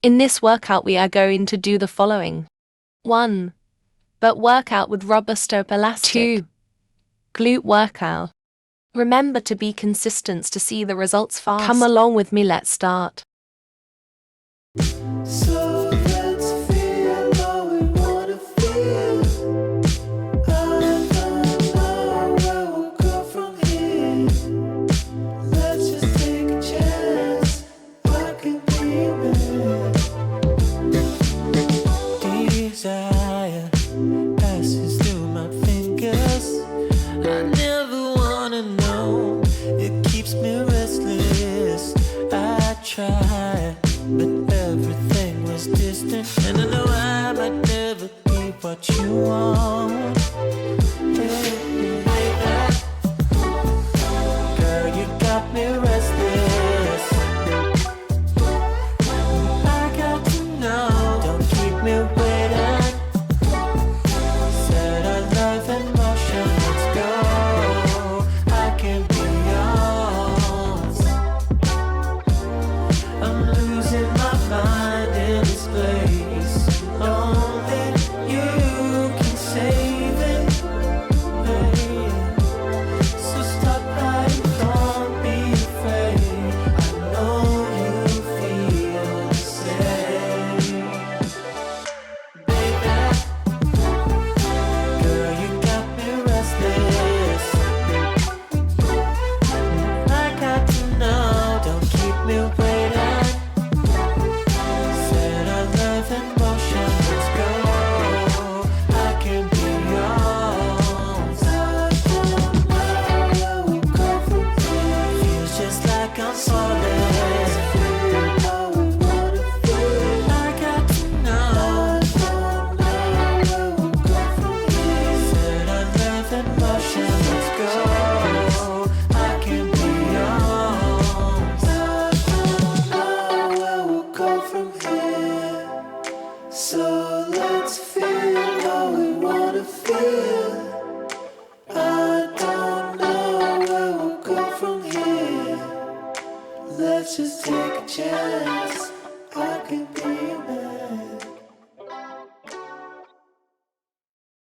In this workout we are going to do the following. 1. Butt workout with rubber stop elastic. 2. Glute workout. Remember to be consistent to see the results fast. Come along with me, let's start. So let's feel what we wanna feel. I don't know where we'll go from here. Let's just take a chance. I can be a man. Desire passes through my fingers. I never wanna know. It keeps me restless. I try, but everything was distant, and I know I might never be what you want. Baby, girl, you got me restless. I got to know, don't keep me waiting. Set our love in motion, let's go. I can be yours. I'm losing my mind in this place. Only you can save it. Hey. So stop hiding, don't be afraid. I know you feel the same. Baby, girl, you got me restless. I got to know, don't keep me waiting. Set our love in motion, let's go. I can be yours. I don't know where we'll go from here. Feels just like I'm falling. How we wanna feel. I got to know. I don't know where we'll go from here. Set our love in motion, let's go. I can be yours. I don't know where we'll go from here. So let's feel how we wanna feel. I don't know where we'll go from here. Let's just take a chance. I can be